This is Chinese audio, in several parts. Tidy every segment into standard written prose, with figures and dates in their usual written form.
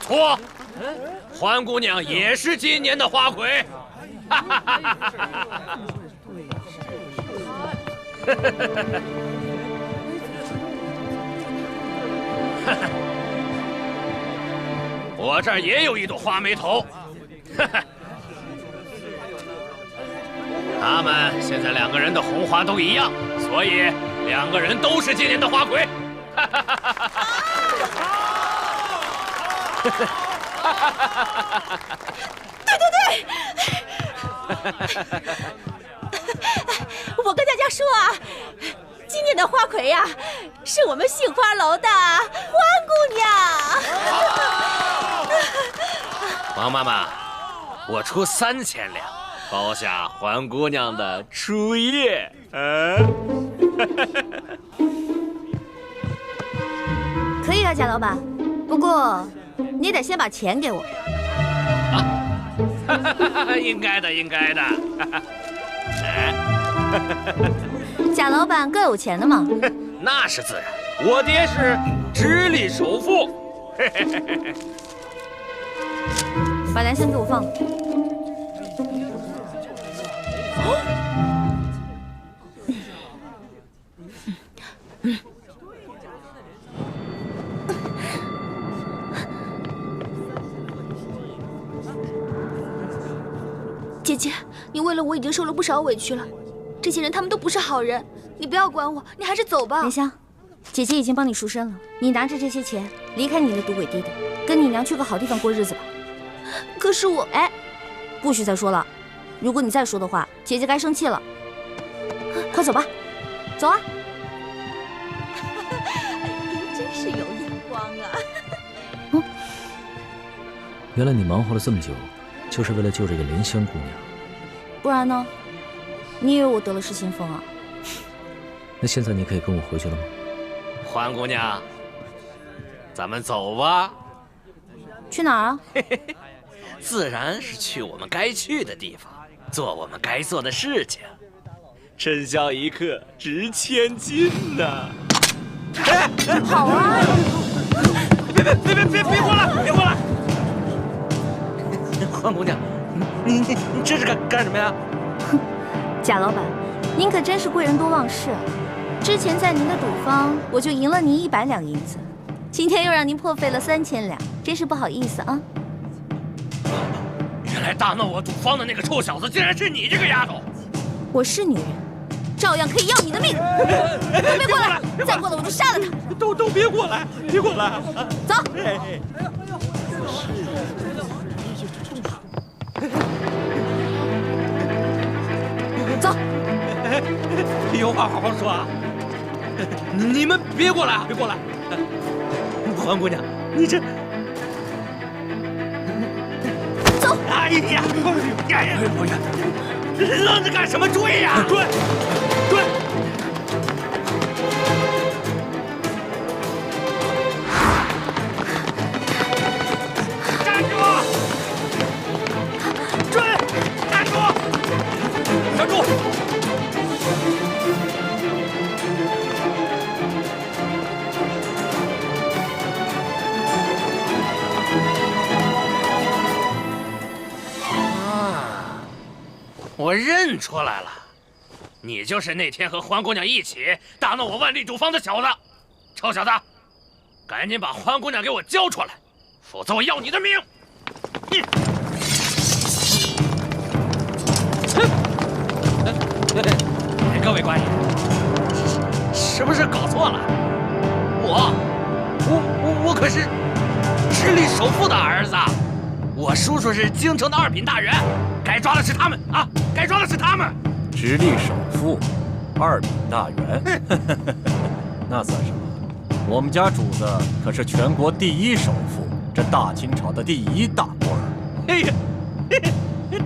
错，欢姑娘也是今年的花魁。哈哈哈哈哈！我这儿也有一朵花眉头。他们现在两个人的红花都一样，所以两个人都是今年的花魁。对对对，我跟大家说啊，今年的花魁呀，是我们杏花楼的欢姑娘。王妈妈，我出3000两，包下欢姑娘的初夜。可以啊，贾老板，不过你得先把钱给我。应该的，应该的。贾老板够有钱的嘛？那是自然，我爹是直隶首富。把蓝箱给我放了。姐姐，你为了我已经受了不少委屈了。这些人他们都不是好人，你不要管我，你还是走吧。莲香，姐姐已经帮你赎身了，你拿着这些钱离开你的赌鬼爹爹，跟你娘去个好地方过日子吧。可是我……哎，不许再说了，如果你再说的话，姐姐该生气了。快走吧，走啊！您真是有眼光啊！原来你忙活了这么久，就是为了救这个莲香姑娘。不然呢？你以为我得了失心疯啊？那现在你可以跟我回去了吗？欢姑娘，咱们走吧。去哪儿啊？自然是去我们该去的地方，做我们该做的事情。真香一刻值千金呐！好啊！别过来！别过来！欢姑娘，你这是干什么呀？贾老板，您可真是贵人多忘事啊！之前在您的赌坊，我就赢了您100两银子，今天又让您破费了3000两，真是不好意思啊！原来大闹我赌坊的那个臭小子，竟然是你这个丫头！我是女人，照样可以要你的命！都别过来！再过来我就杀了他！都别过来！别过来！走！走！有话好好说啊！你们别过来啊！别过来！欢姑娘，你这……走！哎呀！愣着干什么？追呀！追！站住！追！站住！站住！我认出来了，你就是那天和欢姑娘一起大闹我万利赌坊的小子。臭小子，赶紧把欢姑娘给我交出来，否则我要你的命！各位官爷，是不是搞错了？我可是直隶首富的儿子，我叔叔是京城的2品大员，该抓的是他们啊！该抓的是他们。直隶首富，2品大员，那算什么？我们家主子可是全国第1首富，这大清朝的第1大官儿。哎呀，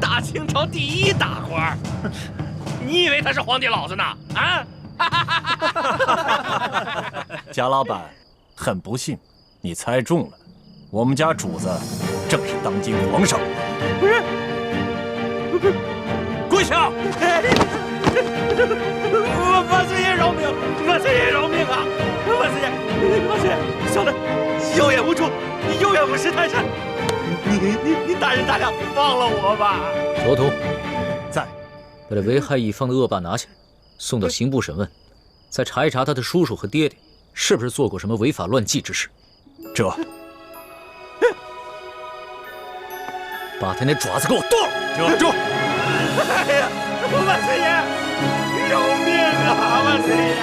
大清朝第1大官儿，你以为他是皇帝老子呢？啊！贾老板，很不幸，你猜中了，我们家主子正是当今皇上。跪下！万岁爷饶命！万岁爷饶命啊！万岁爷，小的有眼无珠，你永远不是泰山！你大人大量，放了我吧！左图，在。把这危害一方的恶霸拿下，送到刑部审问，再查一查他的叔叔和爹爹是不是做过什么违法乱纪之事。这，把他那爪子给我剁了！住！哎呀，万岁爷，饶命啊！万岁爷！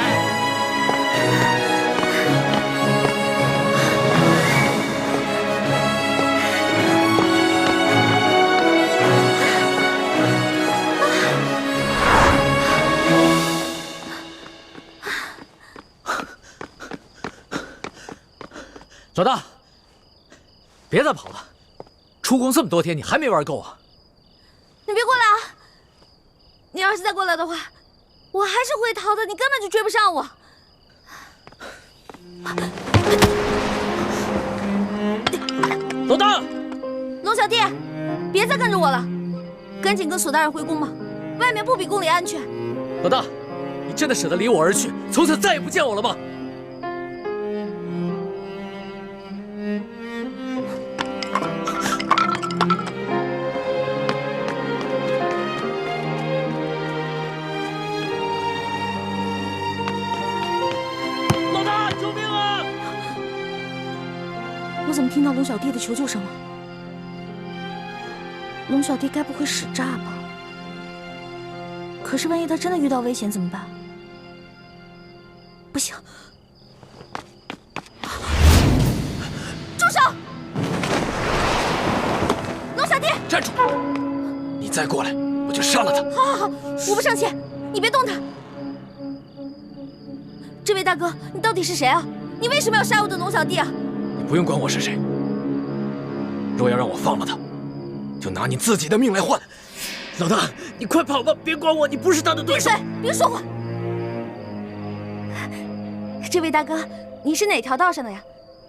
老大，别再跑了！出宫这么多天，你还没玩够啊？你别过来啊！你要是再过来的话，我还是会逃的，你根本就追不上我。老大，龙小弟，别再跟着我了，赶紧跟索大人回宫吧，外面不比宫里安全。老大，你真的舍得离我而去，从此再也不见我了吗？ 我怎么听到龙小弟的求救声了？龙小弟该不会使诈吧？可是万一他真的遇到危险怎么办？不行！住手！龙小弟，站住！你再过来，我就杀了他！好好好，我不生气，你别动他。这位大哥，你到底是谁啊？你为什么要杀我的龙小弟啊？ 你不用管我是谁。若要让我放了他，就拿你自己的命来换。老大，你快跑吧，别管我，你不是他的对手。闭嘴，别说话。这位大哥，你是哪条道上的呀？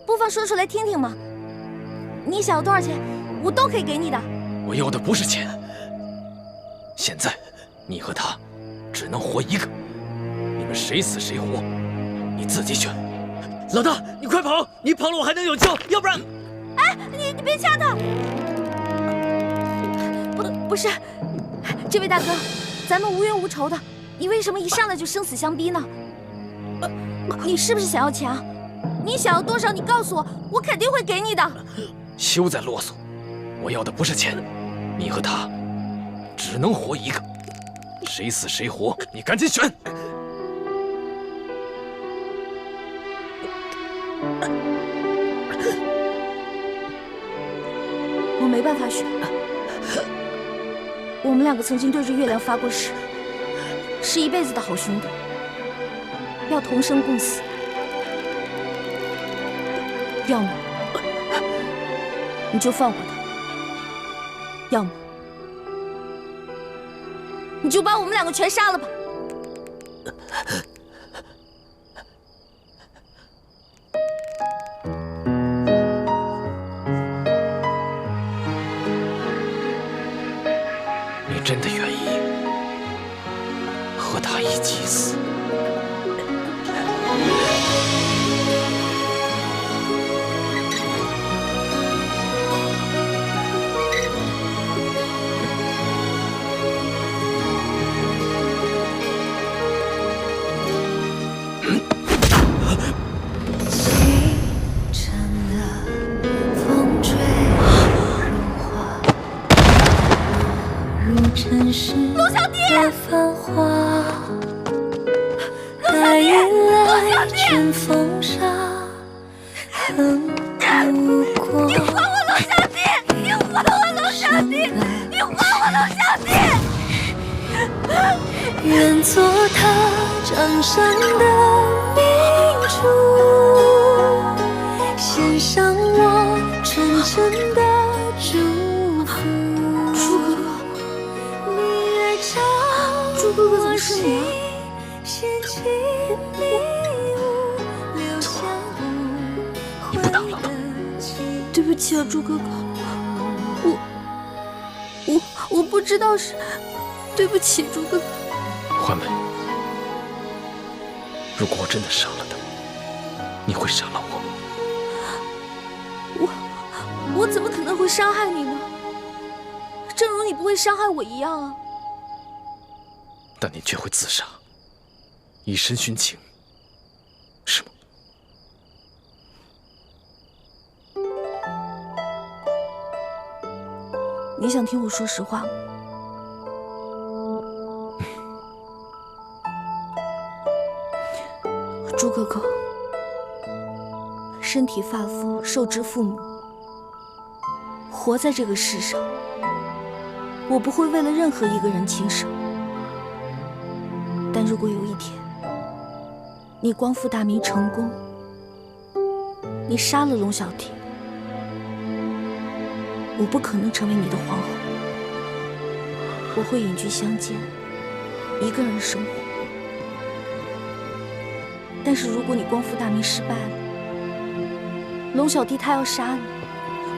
不妨说出来听听嘛。你想要多少钱，我都可以给你的。我要的不是钱。现在，你和他只能活一个，你们谁死谁活，你自己选。 老大，你快跑！你跑了我还能有救，要不然……哎，你别掐他！不是，这位大哥，咱们无冤无仇的，你为什么一上来就生死相逼呢？你是不是想要钱啊？你想要多少？你告诉我，我肯定会给你的。休再啰嗦，我要的不是钱，你和他只能活一个，谁死谁活，你赶紧选。 我没办法选，我们两个曾经对着月亮发过誓，是一辈子的好兄弟，要同生共死。要么你就放过他，要么你就把我们两个全杀了吧。 真的愿意和他一起死？龙小弟，繁华，带引来春风沙，恨不过。你还我龙小弟！你还我龙小弟！你还我龙小弟！愿做他掌上的明珠，献上我纯真的祝福。 猪哥哥怎么是你啊？你不打了吧？对不起啊，猪哥哥，我不知道是，对不起，猪哥哥。欢梅，如果我真的杀了他，你会杀了我吗？会伤害你吗？正如你不会伤害我一样啊。但你却会自杀，以身殉情，是吗？你想听我说实话吗？朱哥哥，身体发肤受之父母，活在这个世上，我不会为了任何一个人轻生。但如果有一天，你光复大明成功，你杀了龙小弟，我不可能成为你的皇后，我会隐居乡间，一个人生活。但是如果你光复大明失败了，龙小弟他要杀你，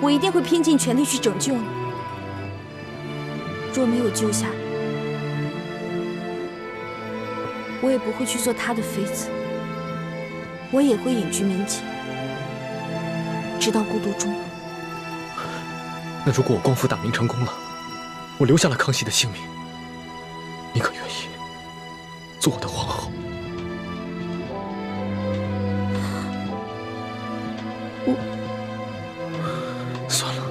我一定会拼尽全力去拯救你。若没有救下你，我也不会去做他的妃子，我也会隐居民间，直到孤独终老。那如果我光复大明成功了，我留下了康熙的性命，你可愿意做我的皇后？算了，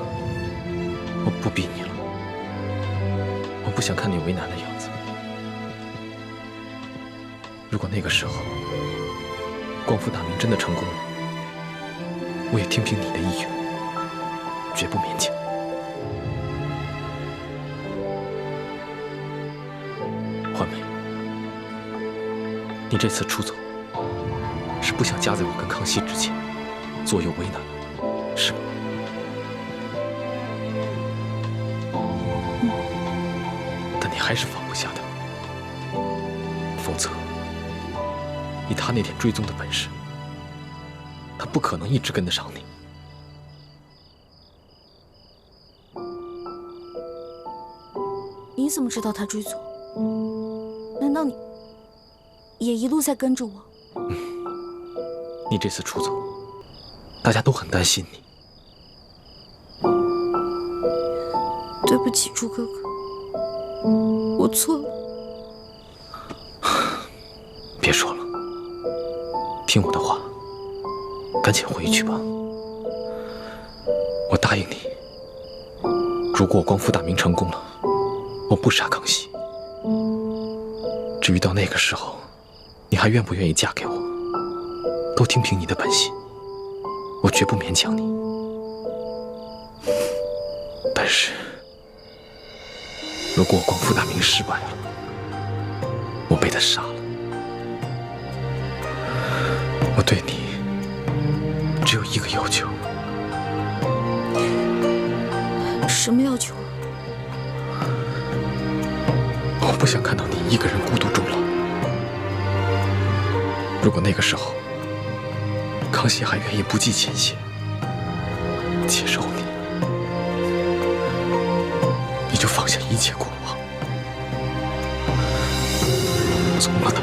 我不逼你了，我不想看你为难的样子。如果那个时候光复大明真的成功了，我也听凭你的意愿，绝不勉强。环梅，你这次出走，是不想夹在我跟康熙之间，左右为难，是吗？但你还是放不下他，否则，以他那点追踪的本事，他不可能一直跟得上你。你怎么知道他追踪？难道你也一路在跟着我？你这次出走，大家都很担心你。对不起，朱哥哥，我错了。别说了，听我的话，赶紧回去吧。我答应你，如果我光复大明成功了，我不杀康熙。至于到那个时候，你还愿不愿意嫁给我，都听凭你的本心，我绝不勉强你。但是，如果我光复大明失败了，我被他杀了，我对你只有一个要求。什么要求？我不想看到你一个人孤独终老。如果那个时候康熙还愿意不计前嫌接受你，你就放下一切过往，从了他。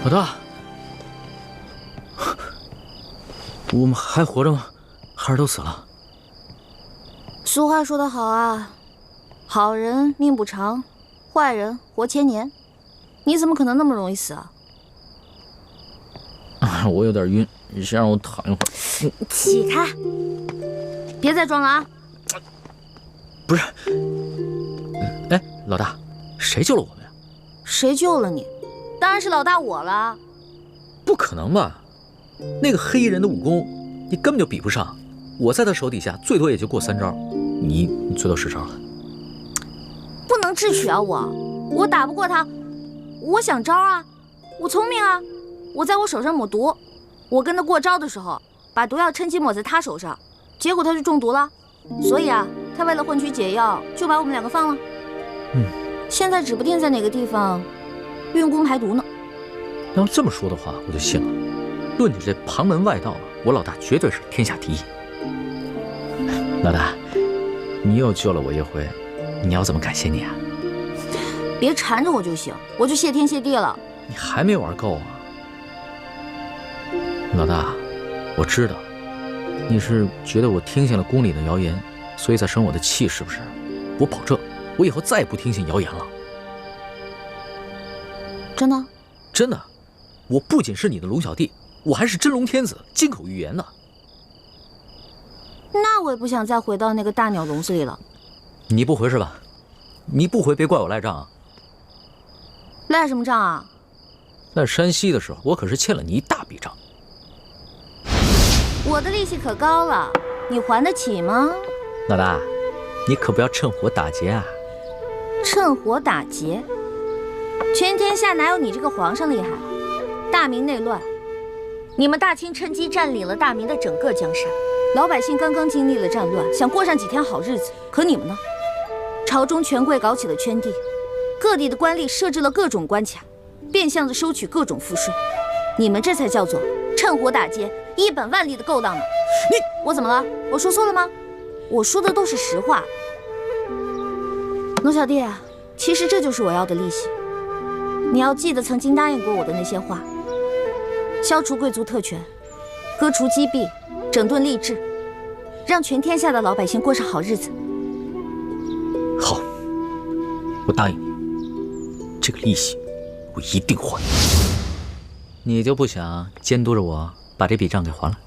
老大，我们还活着吗？还是都死了？俗话说得好啊，好人命不长，坏人活千年。你怎么可能那么容易死啊？我有点晕，你先让我躺一会儿。起开，别再装了啊！不是，哎，老大，谁救了我们呀？谁救了你？当然是老大我了。不可能吧？那个黑衣人的武功你根本就比不上。我在他手底下最多也就过3招，你最多10招了。不能智取啊！我打不过他，我想招啊，我聪明啊，我在我手上抹毒，我跟他过招的时候，把毒药趁机抹在他手上，结果他就中毒了。所以啊，他为了换取解药，就把我们2个放了。现在指不定在哪个地方运功排毒呢。要这么说的话，我就信了。论你这旁门外道，我老大绝对是天下第一。老大，你又救了我一回，你要怎么感谢你啊？别缠着我就行，我就谢天谢地了。你还没玩够啊？老大，我知道你是觉得我听信了宫里的谣言，所以才生我的气，是不是？我保证，我以后再也不听信谣言了。真的？真的，我不仅是你的龙小弟，我还是真龙天子，金口玉言呢。那我也不想再回到那个大鸟笼子里了。你不回是吧？你不回，别怪我赖账啊。赖什么账啊？在山西的时候，我可是欠了你一大笔账。我的利息可高了，你还得起吗？老大，你可不要趁火打劫啊！趁火打劫？全天下哪有你这个皇上厉害？大明内乱，你们大清趁机占领了大明的整个江山，老百姓刚刚经历了战乱，想过上几天好日子，可你们呢？朝中权贵搞起了圈地，各地的官吏设置了各种关卡，变相的收取各种赋税，你们这才叫做趁火打劫，一本万利的勾当呢！我怎么了？我说错了吗？我说的都是实话。龙小弟，其实这就是我要的利息。你要记得曾经答应过我的那些话：消除贵族特权，割除积弊，整顿吏治，让全天下的老百姓过上好日子。好，我答应你，这个利息我一定还。你就不想监督着我把这笔账给还了？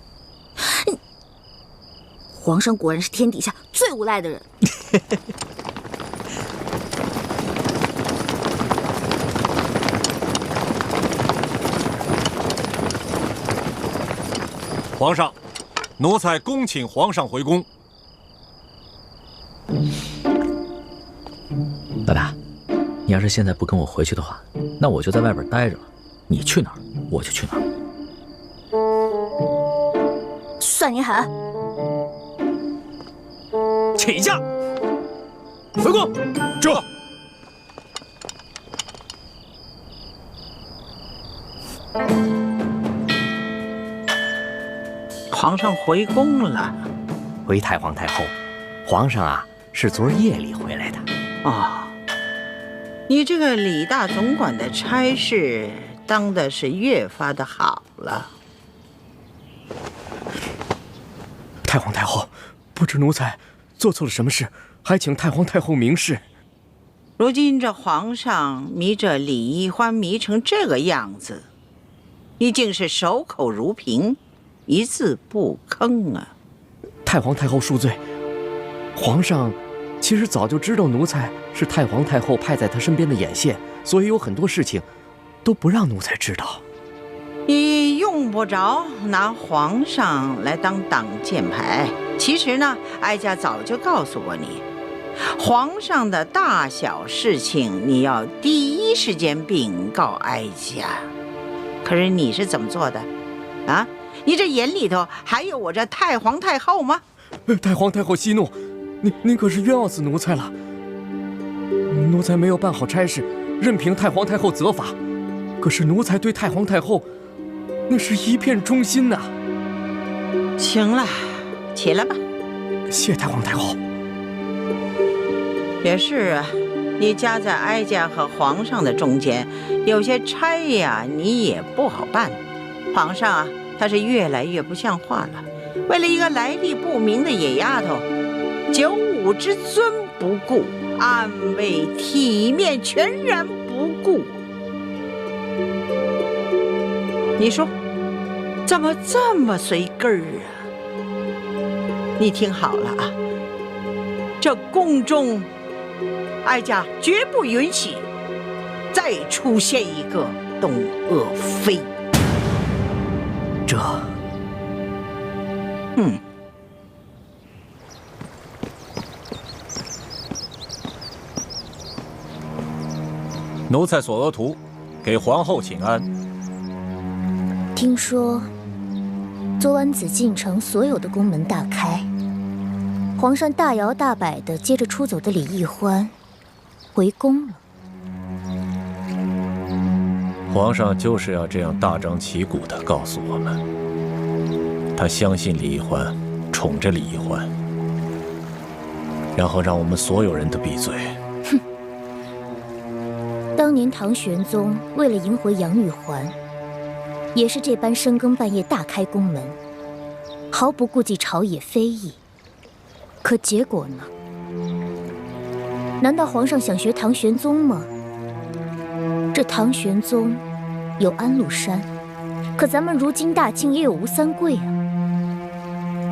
皇上果然是天底下最无赖的人。皇上，奴才恭请皇上回宫。老大，你要是现在不跟我回去的话，那我就在外边待着了。你去哪儿，我就去哪儿。算你狠！起驾，回宫。这。皇上回宫了。回太皇太后，皇上啊是昨儿夜里回来的。哦，你这个李大总管的差事当的是越发的好了。太皇太后，不知奴才做错了什么事，还请太皇太后明示。如今这皇上迷着李易欢迷成这个样子，你竟是守口如瓶，一字不吭啊！太皇太后恕罪，皇上其实早就知道奴才是太皇太后派在他身边的眼线，所以有很多事情都不让奴才知道。你用不着拿皇上来当挡箭牌。其实呢，哀家早就告诉过你，皇上的大小事情你要第一时间禀告哀家。可是你是怎么做的啊？你这眼里头还有我这太皇太后吗？太皇太后息怒，您可是冤枉死奴才了。奴才没有办好差事，任凭太皇太后责罚。可是奴才对太皇太后那是一片忠心呐。行了，起来吧。谢太皇太后。也是啊，你夹在哀家和皇上的中间，有些差呀你也不好办。皇上啊，他是越来越不像话了。为了一个来历不明的野丫头，9五之尊不顾，安危体面全然不顾。你说怎么这么随根儿啊？你听好了啊，这宫中哀家绝不允许再出现一个董鄂妃。奴才索额图，给皇后请安。听说昨晚紫禁城所有的宫门大开，皇上大摇大摆的接着出走的李易欢回宫了。皇上就是要这样大张旗鼓地告诉我们，他相信李易欢，宠着李易欢，然后让我们所有人都闭嘴。哼！当年唐玄宗为了迎回杨玉环，也是这般深更半夜大开宫门，毫不顾忌朝野非议。可结果呢？难道皇上想学唐玄宗吗？这唐玄宗有安禄山，可咱们如今大清也有吴三桂啊。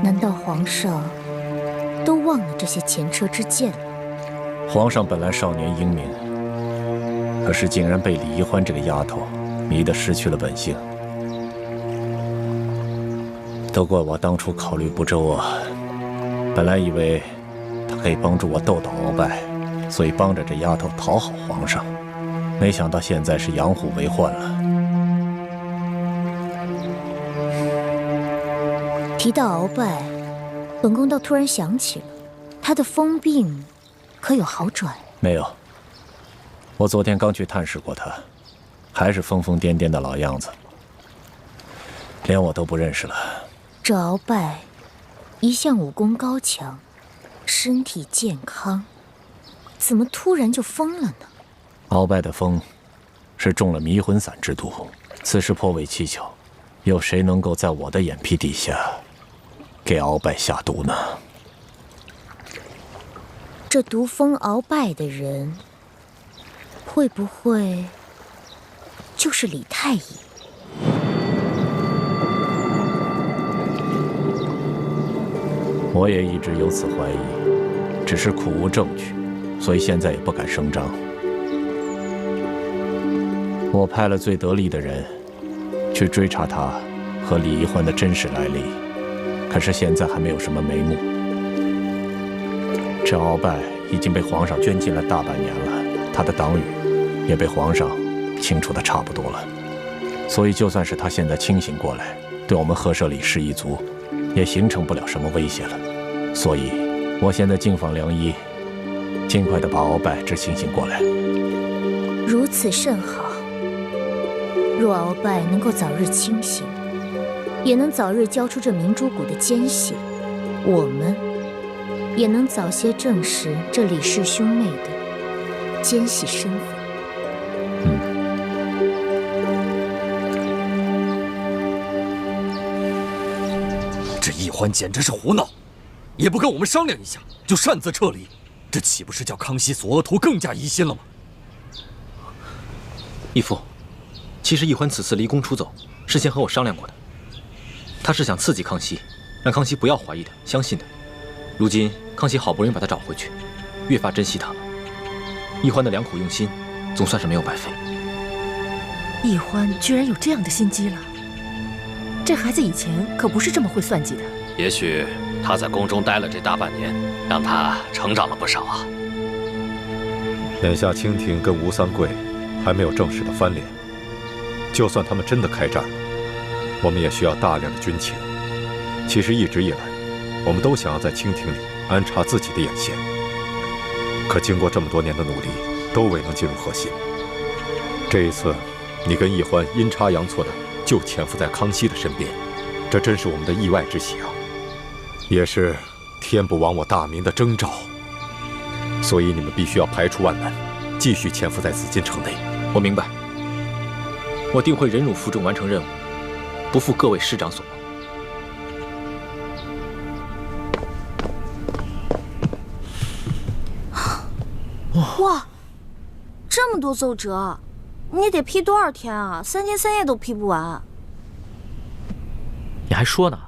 难道皇上都忘了这些前车之鉴了？皇上本来少年英明，可是竟然被李易欢这个丫头迷得失去了本性。都怪我当初考虑不周啊！本来以为她可以帮助我斗倒鳌拜，所以帮着这丫头讨好皇上。没想到现在是养虎为患了。提到鳌拜，本宫倒突然想起了，他的疯病可有好转？没有，我昨天刚去探视过他，还是疯疯癫癫的老样子，连我都不认识了。这鳌拜一向武功高强，身体健康，怎么突然就疯了呢？鳌拜的疯是中了迷魂散之毒，此事颇为蹊跷，有谁能够在我的眼皮底下给鳌拜下毒呢？这毒疯鳌拜的人，会不会就是李太医？我也一直有此怀疑，只是苦无证据，所以现在也不敢声张。我派了最得力的人去追查他和李易欢的真实来历，可是现在还没有什么眉目。这鳌拜已经被皇上圈禁了大半年了，他的党羽也被皇上清除的差不多了，所以就算是他现在清醒过来，对我们赫舍李氏一族也形成不了什么威胁了。所以我现在敬访良医，尽快的把鳌拜治清醒过来。如此甚好。若鳌拜能够早日清醒，也能早日交出这明珠谷的奸细，我们也能早些证实这李氏兄妹的奸细身份。这易欢简直是胡闹，也不跟我们商量一下就擅自撤离，这岂不是叫康熙索额图更加疑心了吗？义父，其实易欢此次离宫出走，事先和我商量过的。他是想刺激康熙，让康熙不要怀疑他，相信他。如今康熙好不容易把他找回去，越发珍惜他了。易欢的良苦用心，总算是没有白费。易欢居然有这样的心机了，这孩子以前可不是这么会算计的。也许他在宫中待了这大半年，让他成长了不少啊。眼下清廷跟吴三桂还没有正式的翻脸，就算他们真的开战了，我们也需要大量的军情。其实一直以来，我们都想要在清廷里安插自己的眼线，可经过这么多年的努力，都未能进入核心。这一次，你跟易欢阴差阳错的就潜伏在康熙的身边，这真是我们的意外之喜啊，也是天不亡我大明的征兆。所以你们必须要排除万难，继续潜伏在紫禁城内。我明白，我定会忍辱负重完成任务，不负各位师长所望。哇，这么多奏折，你得批多少天啊？3天3夜都批不完。你还说呢？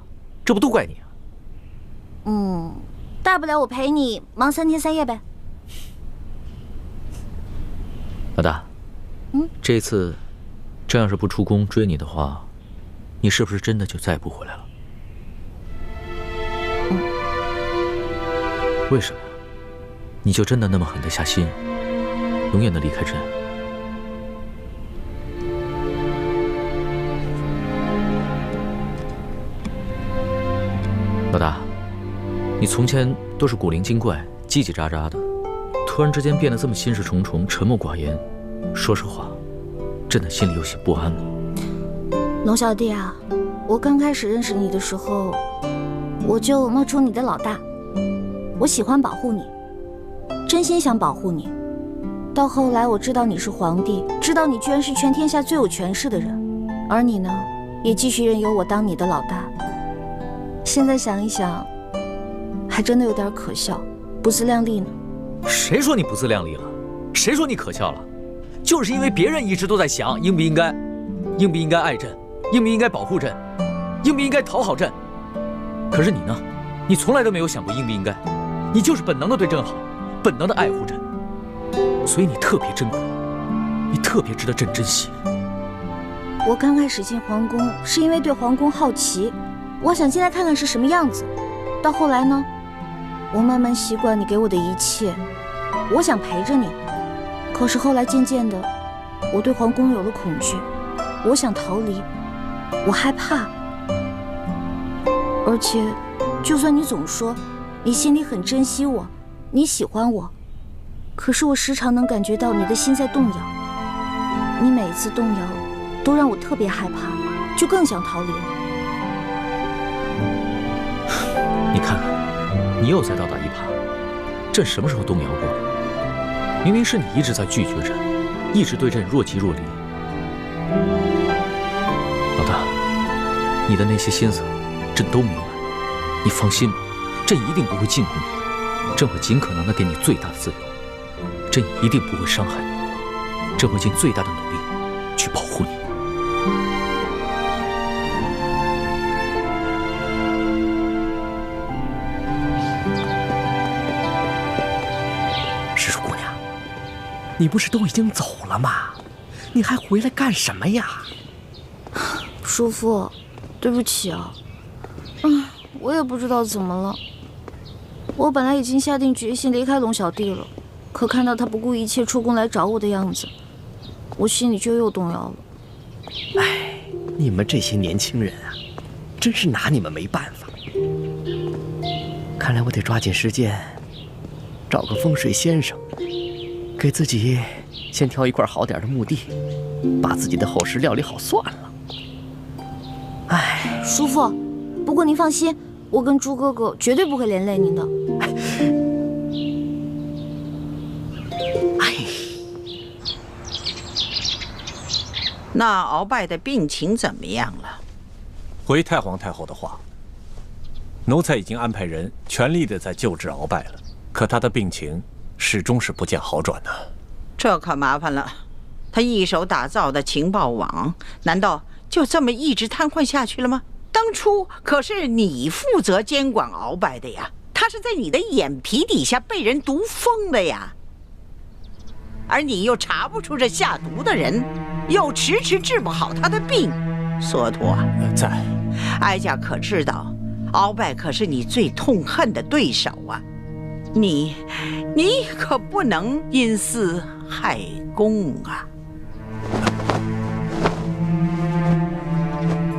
这不都怪你啊？大不了我陪你忙3天3夜呗。老大，这次这要是不出宫追你的话，你是不是真的就再也不回来了？为什么？你就真的那么狠得下心，永远的离开朕？老大，你从前都是古灵精怪、叽叽喳喳的，突然之间变得这么心事重重、沉默寡言，说实话，朕的心里有些不安了。龙小弟啊，我刚开始认识你的时候，我就冒充你的老大，我喜欢保护你，真心想保护你。到后来我知道你是皇帝，知道你居然是全天下最有权势的人，而你呢，也继续任由我当你的老大。现在想一想，还真的有点可笑，不自量力呢。谁说你不自量力了？谁说你可笑了？就是因为别人一直都在想应不应该爱朕，应不应该保护朕，应不应该讨好朕。可是你呢？你从来都没有想过应不应该，你就是本能的对朕好，本能的爱护朕，所以你特别珍贵，你特别值得朕珍惜。我刚开始进皇宫是因为对皇宫好奇，我想进来看看是什么样子。到后来呢，我慢慢习惯你给我的一切，我想陪着你。可是后来渐渐的，我对皇宫有了恐惧，我想逃离，我害怕。而且，就算你总说你心里很珍惜我，你喜欢我，可是我时常能感觉到你的心在动摇。你每一次动摇，都让我特别害怕，就更想逃离了。你看看，你又在倒打一耙。朕什么时候动摇过？明明是你一直在拒绝朕，一直对朕若即若离。老大，你的那些心思，朕都明白。你放心吧，朕一定不会禁锢你，朕会尽可能的给你最大的自由，朕一定不会伤害你，朕会尽最大的努力去保护你。石树姑娘，你不是都已经走了吗？你还回来干什么呀？叔父，对不起啊。我也不知道怎么了。我本来已经下定决心离开龙小弟了，可看到他不顾一切出宫来找我的样子，我心里就又动摇了。哎，你们这些年轻人啊，真是拿你们没办法。看来我得抓紧时间，找个风水先生，给自己先挑一块好点的墓地，把自己的后事料理好算了。哎，叔父，不过您放心，我跟朱哥哥绝对不会连累您的。哎，那鳌拜的病情怎么样了？回太皇太后的话，奴才已经安排人全力的在救治鳌拜了，可他的病情始终是不见好转呢。这可麻烦了，他一手打造的情报网，难道就这么一直瘫痪下去了吗？当初可是你负责监管鳌拜的呀，他是在你的眼皮底下被人毒疯的呀，而你又查不出这下毒的人，又迟迟治不好他的病。索陀，在，哀家可知道，鳌拜可是你最痛恨的对手啊，你可不能因私害公啊！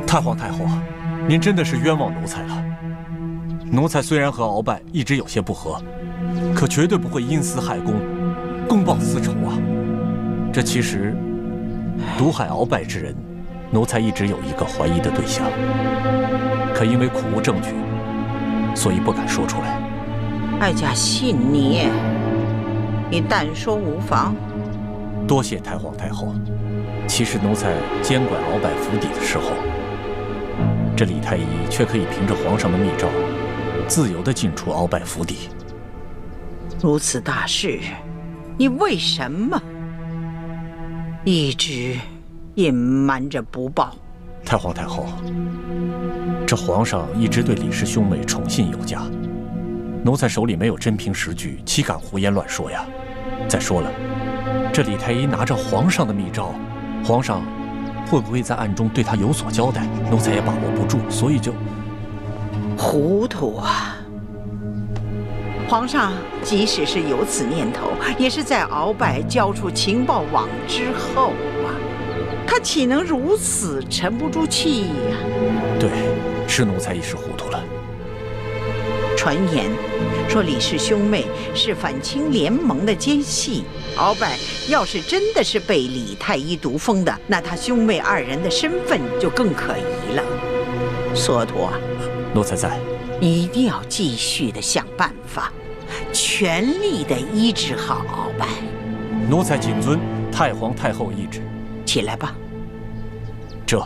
太皇太后，您真的是冤枉奴才了。奴才虽然和鳌拜一直有些不和，可绝对不会因私害公，公报私仇啊。这其实，毒害鳌拜之人，奴才一直有一个怀疑的对象，可因为苦无证据，所以不敢说出来。哀家信你，你但说无妨。多谢太皇太后。其实奴才监管鳌拜府邸的时候，这李太医却可以凭着皇上的密诏，自由地进出鳌拜府邸。如此大事，你为什么一直隐瞒着不报？太皇太后，这皇上一直对李氏兄妹宠信有加，奴才手里没有真凭实据，岂敢胡言乱说呀？再说了，这李太医拿着皇上的密诏，皇上会不会在暗中对他有所交代？奴才也把握不住，所以就糊涂啊！皇上即使是有此念头，也是在鳌拜交出情报网之后啊，他岂能如此沉不住气呀？对，是奴才一时糊涂了。传言说李氏兄妹是反清联盟的奸细，鳌拜要是真的是被李太医毒封的，那他兄妹二人的身份就更可疑了。索陀，奴才在。你一定要继续的想办法，全力的医治好鳌拜。奴才谨遵太皇太后懿旨。起来吧。这。